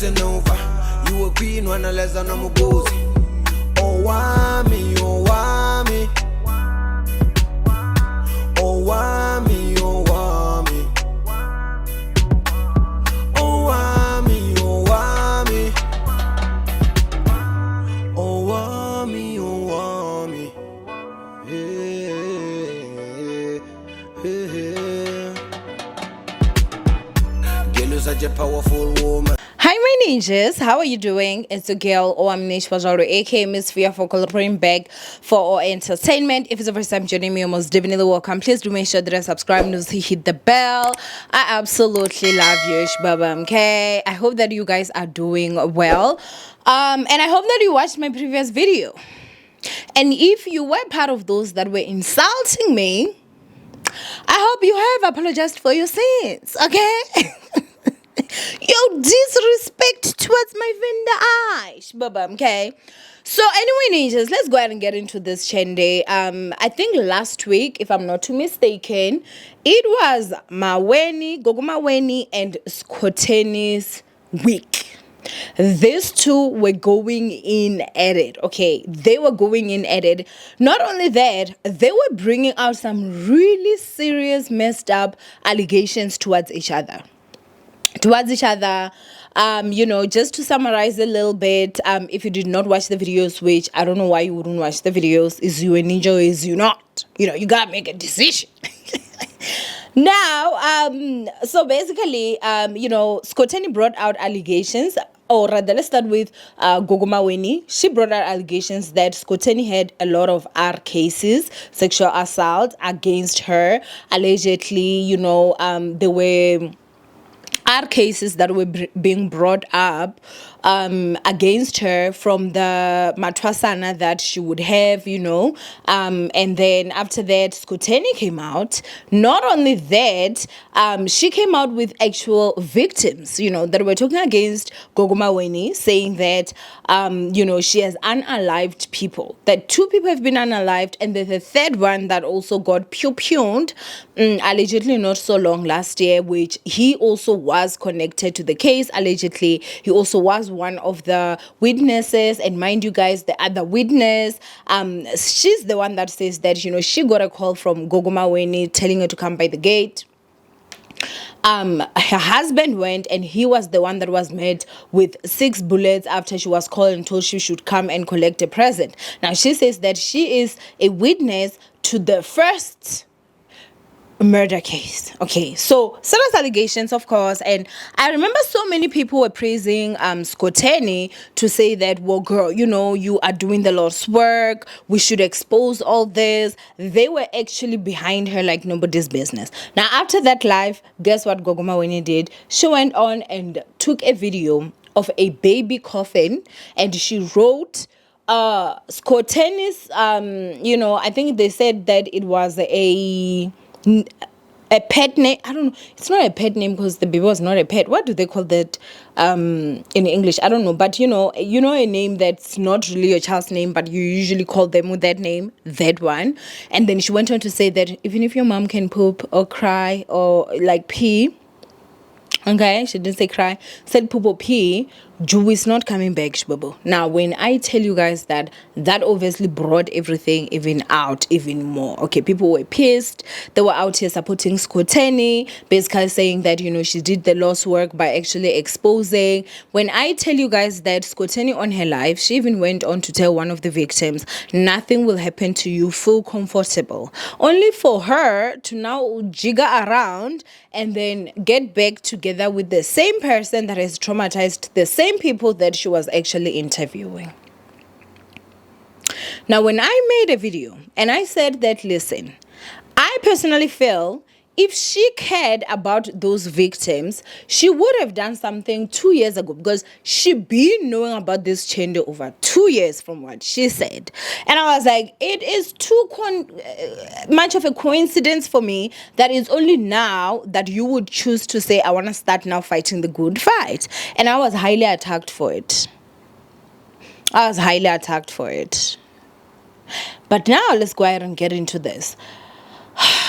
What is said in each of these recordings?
listen over. You a queen when I less than I'm a gozy. Owamie, Owamie. Owamie, Owamie. Owamie, Owamie. Owamie, Owamie. Girl, you're such a powerful woman. Hi my ninjas, how are you doing? It's a girl Owamie aka Miss Fear for bring back for our entertainment. If it's the first time joining me, you're most definitely welcome. Please do make sure that I subscribe and hit the bell. I absolutely love you, Shbaba. Okay, I hope that you guys are doing well. And I hope that you watched my previous video. And if you were part of those that were insulting me, I hope you have apologized for your sins, okay? Your disrespect towards my vendor Aish, Baba, okay? So anyway, ninjas, let's go ahead and get into this chende. I think last week, if I'm not too mistaken, it was Maweni, Gogo Maweni and Skhotheni's week. These two were going in at it, okay? They were going in at it. Not only that, they were bringing out some really serious, messed up allegations towards each other. Just to summarize a little bit, if you did not watch the videos, which I don't know why you wouldn't watch the videos, is you a ninja or is you not? You gotta make a decision. Now, so basically, Skhotheni brought out allegations, or rather, let's start with Gogo Maweni. She brought out allegations that Skhotheni had a lot of cases, sexual assault against her. Allegedly, there were cases that were being brought up against her from the matwasana that she would have, and then after that, Skhotheni came out. Not only that, she came out with actual victims, that were talking against Gogo Maweni, saying that, she has unalived people, that 2 people have been unalived, and there's a third one that also got pew-pewed, allegedly not so long last year, which he also was connected to the case. Allegedly, he also was one of the witnesses, and mind you guys, the other witness, she's the one that says that, she got a call from Gogo Maweni telling her to come by the gate. Her husband went, and he was the one that was met with 6 bullets after she was called and told she should come and collect a present. Now, she says that she is a witness to the first murder case. Okay, so serious allegations, of course, and I remember so many people were praising Skhotheni to say that, well, girl, you are doing the Lord's work, we should expose all this. They were actually behind her like nobody's business. Now, after that live, guess what Gogo Maweni did? She went on and took a video of a baby coffin, and she wrote Skhotheni's I think they said that it was a pet name. I don't know, it's not a pet name because the baby was not a pet. What do they call that in English? I don't know, but a name that's not really your child's name, but you usually call them with that name, that one. And then she went on to say that even if your mom can poop or cry or like pee, okay, she didn't say cry, said poop or pee, Jew is not coming back, Shbabo. Now, when I tell you guys that obviously brought everything even more. Okay, people were pissed. They were out here supporting Skhotheni, basically saying that, she did the Lord's work by actually exposing. When I tell you guys that Skhotheni on her life, she even went on to tell one of the victims, nothing will happen to you, feel comfortable. Only for her to now jigger around and then get back together with the same person that has traumatized the same people that she was actually interviewing. Now, when I made a video and I said that, listen, I personally feel if she cared about those victims, she would have done something 2 years ago, because she been knowing about this chende over 2 years from what she said. And I was like, it is too much of a coincidence for me that it's only now that you would choose to say, I want to start now fighting the good fight. And I was highly attacked for it. But now let's go ahead and get into this.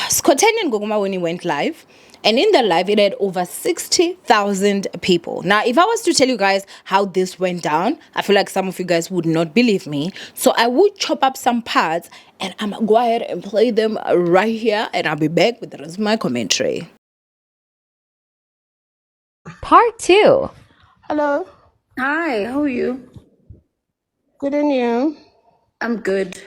Skhotheni and Gogo Maweni went live. And in the live, it had over 60,000 people. Now, if I was to tell you guys how this went down, I feel like some of you guys would not believe me. So I would chop up some parts and I'm gonna go ahead and play them right here. And I'll be back with the rest of my commentary. Part 2. Hello. Hi, how are you? Good, and you? I'm good.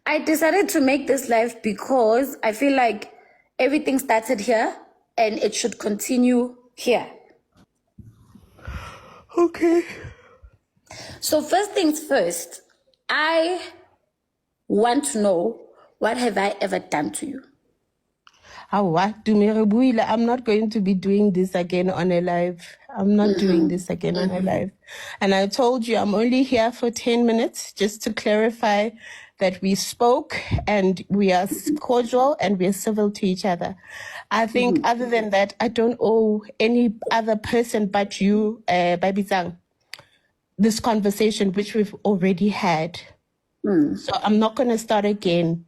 I decided to make this live because I feel like everything started here and it should continue here. Okay. So first things first, I want to know, what have I ever done to you? I'm not going to be doing this again on a live. I'm not doing this again on a live. And I told you I'm only here for 10 minutes just to clarify that we spoke and we are cordial and we are civil to each other. I think other than that, I don't owe any other person but you, Babizang, this conversation, which we've already had. So I'm not going to start again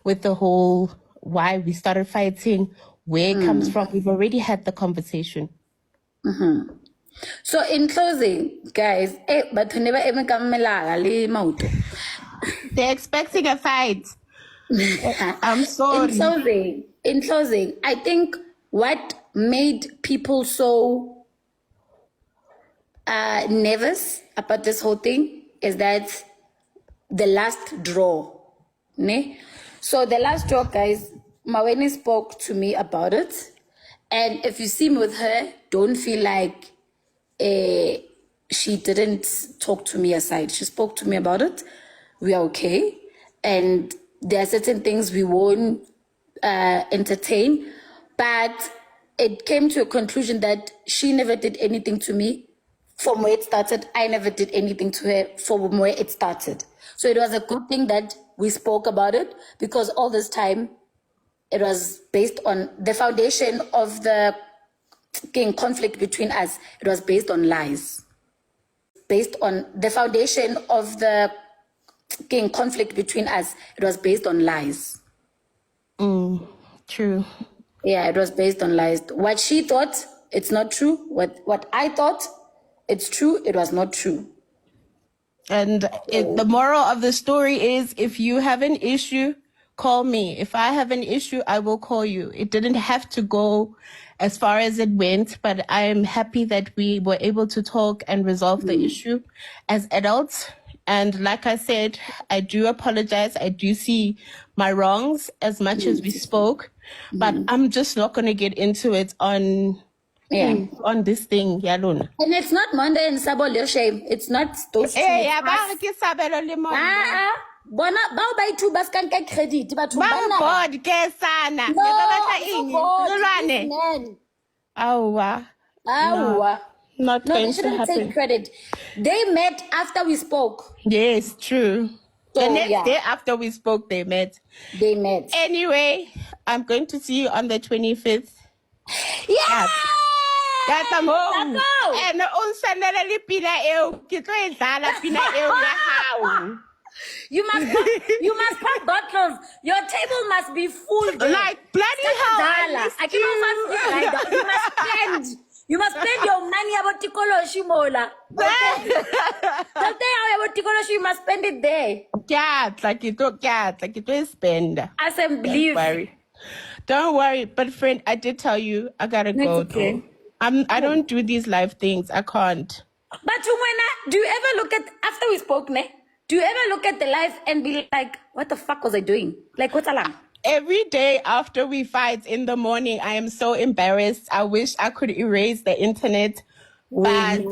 with the whole why we started fighting, where it comes from. We've already had the conversation. So in closing, guys, but never even come mauto. They're expecting a fight. I'm sorry. In closing, I think what made people so nervous about this whole thing is that the last draw. Ne? So the last draw, guys, Maweni spoke to me about it. And if you see me with her, don't feel like she didn't talk to me aside. She spoke to me about it. We are okay. And there are certain things we won't entertain. But it came to a conclusion that she never did anything to me from where it started. I never did anything to her from where it started. So it was a good thing that we spoke about it, because all this time it was based on the foundation of the conflict between us. It was based on lies. Based on the foundation of the conflict between us, it was based on lies. True. Yeah, it was based on lies. What she thought, it's not true. What I thought, it's true. It was not true. And the moral of the story is, if you have an issue, call me. If I have an issue, I will call you. It didn't have to go as far as it went, but I am happy that we were able to talk and resolve the issue as adults. And like I said, I do apologize. I do see my wrongs as much as we spoke, but I'm just not going to get into it on this thing, Yalun. And it's not Monday and Sabo your shame. It's not those two. Eh, it's ya ba us. re ke sabelo le mona. Bona bao ba itu ba ska nka credit batho Ba bana. bored ke sana. No, Le ba batla I'm so eng? bored. Re lwane? This man. Aowa. Awa. Not No, going they to shouldn't happen. take credit. They met after we spoke. Yes, true. So, The next yeah. day after we spoke, they met. They met. Anyway, I'm going to see you on the 25th. Yeah! That's a home. Bravo! And on sanela le pina eo, ke tlo e dlala pina eo ya hao. You must pop bottles. Your table must be full. There. Like bloody hell, I Dala. missed I cannot you. you must spend. You must spend your money about Tikoloshi Mola. Okay? Something about Tikoloshi, you must spend it there. Cat, like it will spend. Assembly. Don't worry. Don't worry. But friend, I did tell you I gotta No, go. it's okay. Though. I don't do these live things. I can't. But Umwena, do you ever look at, after we spoke, ne? Do you ever look at the life and be like, what the fuck was I doing? Like, what's alarm? Every day after we fight in the morning, I am so embarrassed. I wish I could erase the internet, but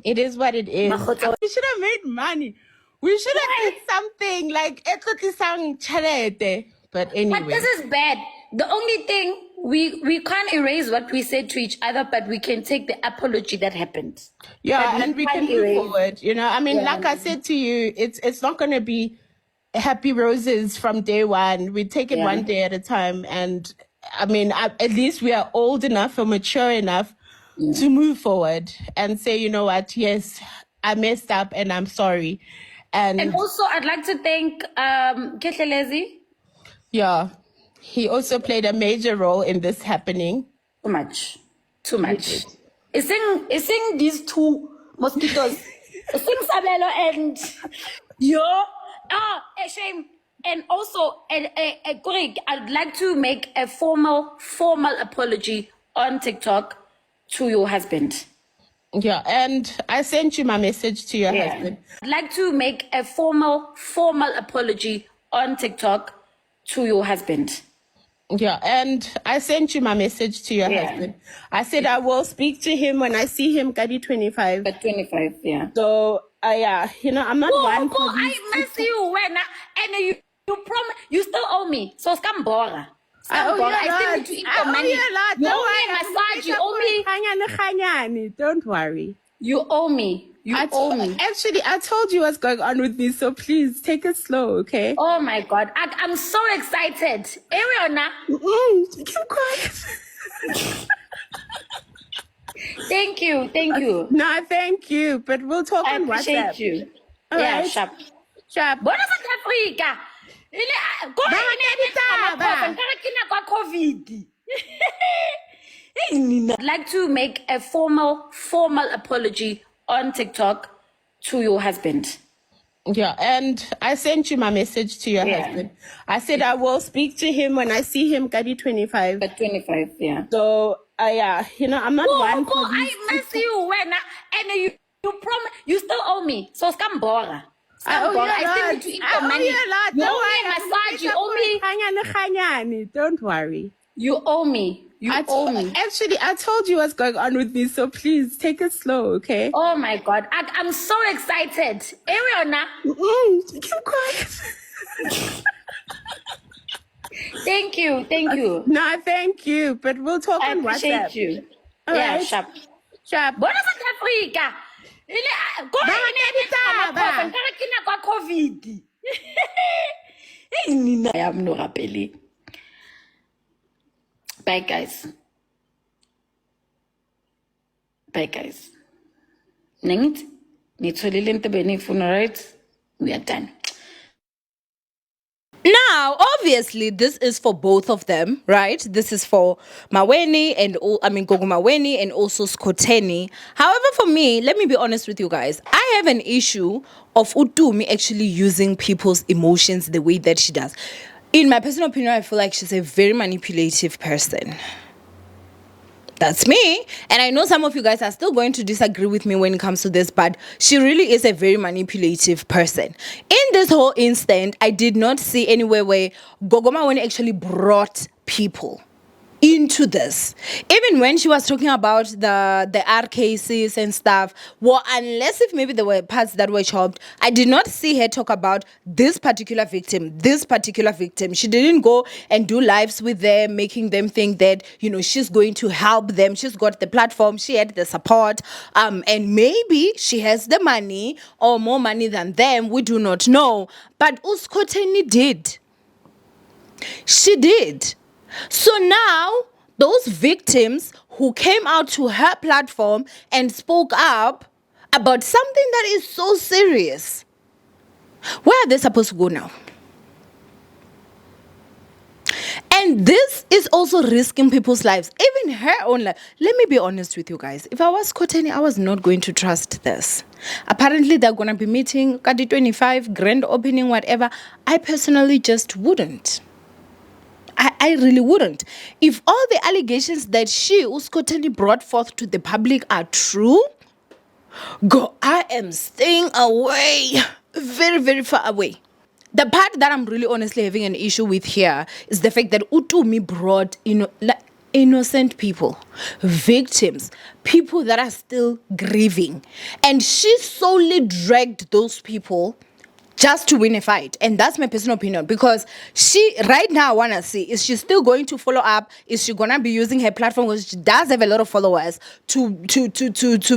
it is what it is. We should have made money. We should have did something like chelete. But anyway. But this is bad. The only thing, we can't erase what we said to each other, but we can take the apology that happened. Yeah, and we can move forward. You know, I mean, like I said to you, it's not going to be happy roses from day one. We take it one day at a time. And I mean, at least we are old enough or mature enough to move forward and say, you know what, yes, I messed up and I'm sorry. And also, I'd like to thank Ketlelezi. yeah, he also played a major role in this happening. Too much. Too much. Ising these two mosquitoes. Ising Sabelo and yo. A shame. And also, Greg, I'd like to make a formal apology on TikTok to your husband. Yeah, and I sent you my message to your husband. I'd like to make a formal apology on TikTok to your husband. Yeah, and I sent you my message to your husband. I said I will speak to him when I see him, Kadi 25. At 25, yeah. So, yeah, I'm not one for these. I miss you when and you promise you still owe me. So scam bora. I still need to eat your money. You owe me a massage. You owe me. Don't worry. You owe me. You owe me. Actually, I told you what's going on with me, so please take it slow, okay? Oh my God, I'm so excited. Ariana. Keep quiet. Thank you. No, thank you, but we'll talk I on WhatsApp. appreciate you. All Yeah, right. sharp. Sharp. Bona South Africa. COVID. I'd like to make a formal apology on TikTok to your husband. Yeah, and I sent you my message to your husband. I said I will speak to him when I see him, Kadi 25. At 25, yeah. So, yeah, I'm not one for these. I miss you when and you promise you still owe me. So scam bora. I still need to eat your money. You owe me a massage. You owe me. Don't worry. You owe me. You owe me. Actually, I told you what's going on with me, so please take it slow, okay? Oh my God, I'm so excited. Ariana. Keep quiet. Thank you. No, thank you, but we'll talk I on appreciate WhatsApp. you. All Yeah, right. sharp. Bona South Africa. COVID. I am no rapeli. Bye guys. Nengit, nitholile entebeni ifuna, right? We are done. Now, obviously, this is for both of them, right? This is for Maweni Gogo Maweni and also Skhotheni. However, for me, let me be honest with you guys. I have an issue of Owamie actually using people's emotions the way that she does. In my personal opinion, I feel like she's a very manipulative person. That's me. And I know some of you guys are still going to disagree with me when it comes to this, but she really is a very manipulative person. In this whole instant, I did not see anywhere where Gogo Maweni actually brought people into this. Even when she was talking about the R cases and stuff, well, unless if maybe there were parts that were chopped, I did not see her talk about this particular victim. She didn't go and do lives with them, making them think that, she's going to help them. She's got the platform, she had the support, and maybe she has the money or more money than them. We do not know. But Skhotheni did. She did. So now, those victims who came out to her platform and spoke up about something that is so serious, where are they supposed to go now? And this is also risking people's lives, even her own life. Let me be honest with you guys. If I was Skhotheni, I was not going to trust this. Apparently, they're going to be meeting Kadi 25, grand opening, whatever. I personally just wouldn't. I really wouldn't. If all the allegations that Skhotheni brought forth to the public are true, I am staying away, very, very far away. The part that I'm really honestly having an issue with here is the fact that Owamie brought, innocent people, victims, people that are still grieving. And she solely dragged those people just to win a fight. And that's my personal opinion, because right now I want to see, is she still going to follow up? Is she going to be using her platform, because she does have a lot of followers, to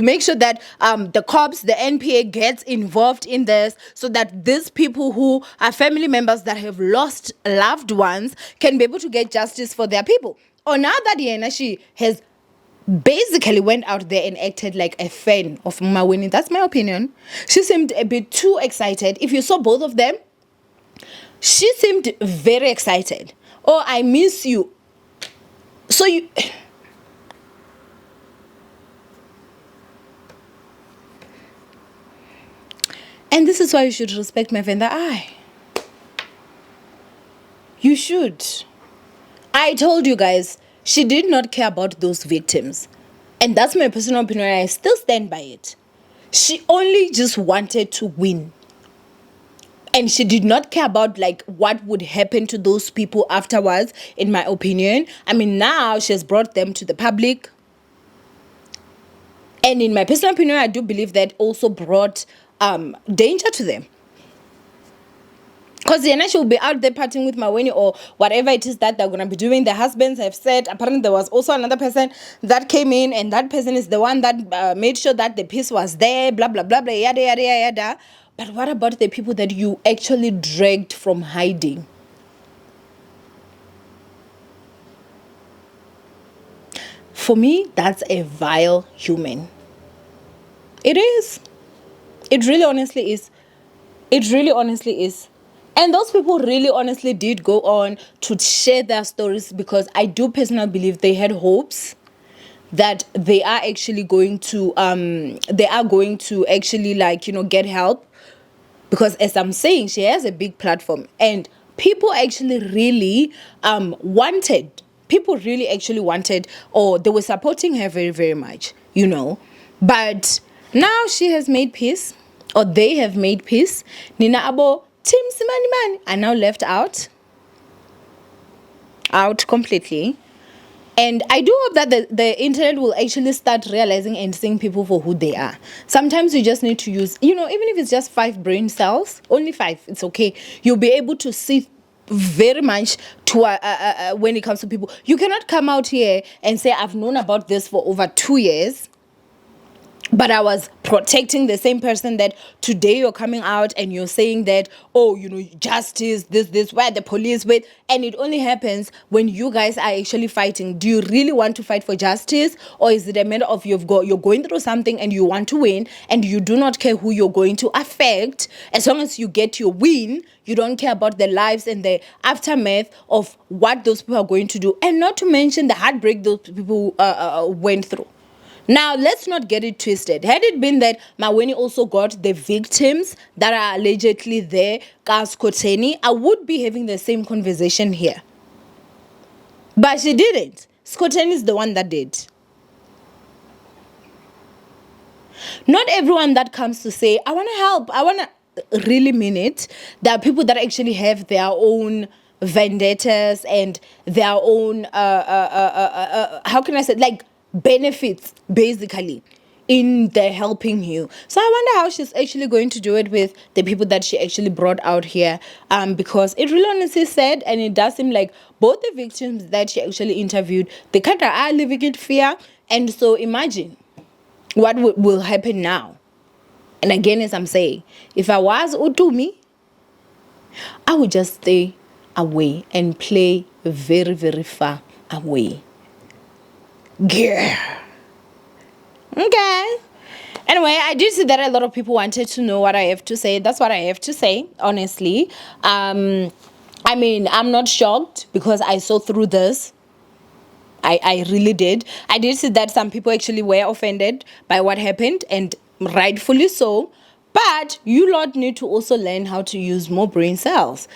make sure that the cops, the NPA gets involved in this, so that these people who are family members that have lost loved ones can be able to get justice for their people? Or now that she has basically went out there and acted like a fan of Maweni. That's my opinion. She seemed a bit too excited. If you saw both of them, she seemed very excited. Oh, I miss you. So And this is why you should respect my vendor. You should. I told you guys, she did not care about those victims. And that's my personal opinion. I still stand by it. She only just wanted to win. And she did not care about like what would happen to those people afterwards, in my opinion. I mean, now she has brought them to the public. And in my personal opinion, I do believe that also brought danger to them. Because then she will be out there partying with Maweni or whatever it is that they're going to be doing. The husbands have said, apparently there was also another person that came in, and that person is the one that made sure that the peace was there, blah, blah, blah, blah, yada, yada, yada. But what about the people that you actually dragged from hiding? For me, that's a vile human. It is. It really honestly is. It really honestly is. And those people really honestly did go on to share their stories, because I do personally believe they had hopes that they are actually going to actually like, you know, get help. Because as I'm saying, she has a big platform, and people actually really wanted, or they were supporting her very, very much, you know. But now she has made peace, or they have made peace. Nina Abo, Team Simani Man are now left out completely. And I do hope that the internet will actually start realizing and seeing people for who they are. Sometimes you just need to use, you know, even if it's just 5 brain cells, only 5, it's okay. You'll be able to see very much to when it comes to people. You cannot come out here and say, I've known about this for over 2 years, but I was protecting the same person that today you're coming out and you're saying that, oh, you know, justice, this, where the police with, and it only happens when you guys are actually fighting. Do you really want to fight for justice, or is it a matter of you're going through something and you want to win, and you do not care who you're going to affect? As long as you get your win, you don't care about the lives and the aftermath of what those people are going to do, and not to mention the heartbreak those people went through. Now, let's not get it twisted. Had it been that Maweni also got the victims that are allegedly there, Skhotheni, I would be having the same conversation here. But she didn't. Skhotheni is the one that did. Not everyone that comes to say, I want to help, I want to really mean it. There are people that actually have their own vendettas and their own, how can I say, like, benefits basically in the helping you. So I wonder how she's actually going to do it with the people that she actually brought out here, because it really honestly said, and it does seem like both the victims that she actually interviewed, they kind of are living in fear. And so imagine what will happen now. And again, as I'm saying, if I was Owamie, I would just stay away and play very, very far away. Yeah. Okay. Anyway, I did see that a lot of people wanted to know what I have to say. That's what I have to say, honestly. I mean, I'm not shocked because I saw through this. I really did. I did see that some people actually were offended by what happened, and rightfully so. But you lot need to also learn how to use more brain cells.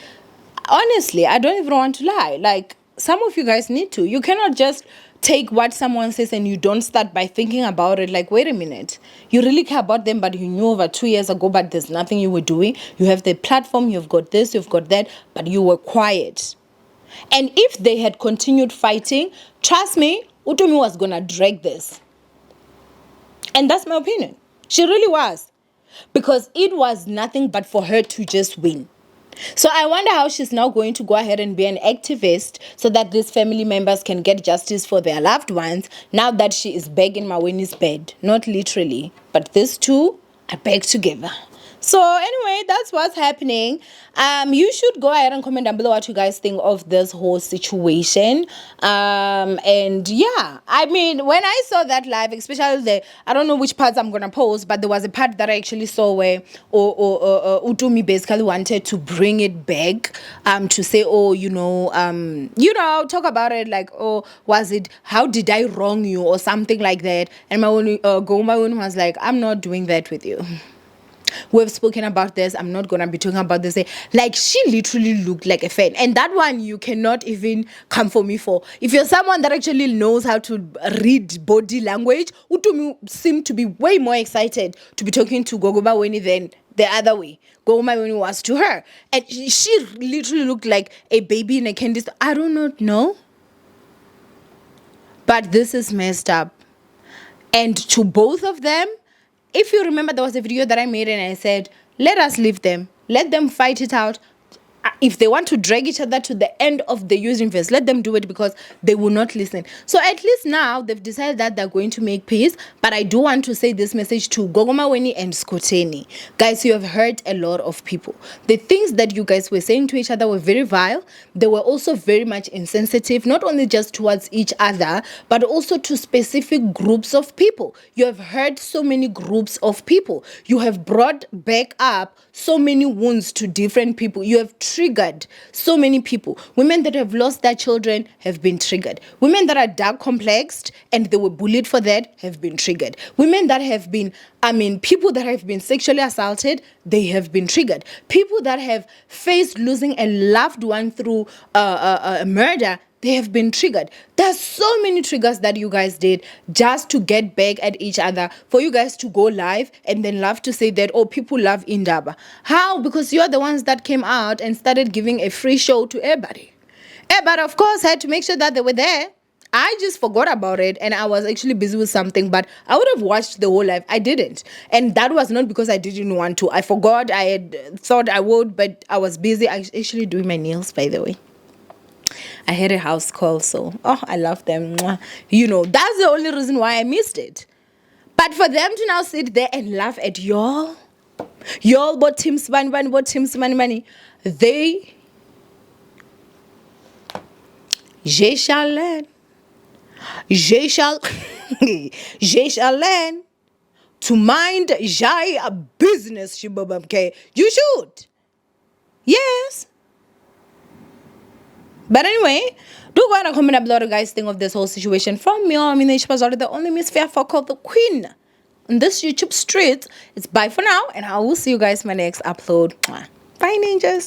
Honestly, I don't even want to lie. Like, some of you guys need to. You cannot just take what someone says and you don't start by thinking about it. Like, wait a minute. You really care about them, but you knew over 2 years ago, but there's nothing you were doing. You have the platform, you've got this, you've got that, but you were quiet. And if they had continued fighting, trust me, Owamie was going to drag this. And that's my opinion. She really was. Because it was nothing but for her to just win. So I wonder how she's now going to go ahead and be an activist so that these family members can get justice for their loved ones now that she is back in Maweni's bed. Not literally, but these two are back together. So anyway, that's what's happening. You should go ahead and comment down below what you guys think of this whole situation. And yeah, I mean, when I saw that live, especially I don't know which parts I'm gonna post, but there was a part that I actually saw where Owamie basically wanted to bring it back, to say, oh, talk about it like, oh, how did I wrong you or something like that. And Maweni was like, I'm not doing that with you. We've spoken about this. I'm not gonna be talking about this. Like, she literally looked like a fan. And that one you cannot even come for me for. If you're someone that actually knows how to read body language, Utumi seemed to be way more excited to be talking to Gogo Maweni than the other way. Gogo Maweni was to her. And she literally looked like a baby in a candy store. I do not know. But this is messed up. And to both of them, if you remember, there was a video that I made and I said, let us leave them. Let them fight it out. If they want to drag each other to the end of the universe, let them do it, because they will not listen. So at least now they've decided that they're going to make peace. But I do want to say this message to Gogo Maweni and Skhotheni. Guys, you have hurt a lot of people. The things that you guys were saying to each other were very vile. They were also very much insensitive, not only just towards each other, but also to specific groups of people. You have hurt so many groups of people. You have brought back up so many wounds to different people. You have triggered so many people. Women that have lost their children have been triggered. Women that are dark complexed and they were bullied for that have been triggered. Women that have been, people that have been sexually assaulted, they have been triggered. People that have faced losing a loved one through a murder, they have been triggered. There's so many triggers that you guys did just to get back at each other, for you guys to go live and then love to say that, oh, people love Indaba. How? Because you're the ones that came out and started giving a free show to everybody. Everybody, of course, had to make sure that they were there. I just forgot about it and I was actually busy with something, but I would have watched the whole live. I didn't. And that was not because I didn't want to. I forgot. I had thought I would, but I was busy. I was actually doing my nails, by the way. I had a house call, so I love them. You know, that's the only reason why I missed it. But for them to now sit there and laugh at y'all bought Tim's money, they shall learn. They shall learn to mind jai a business, okay? You should. Yes. But anyway, do go and comment up below, guys, think of this whole situation from me. I mean, she was already the only Miss Fair called the Queen on this YouTube street. It's bye for now, and I will see you guys in my next upload. Bye, ninjas.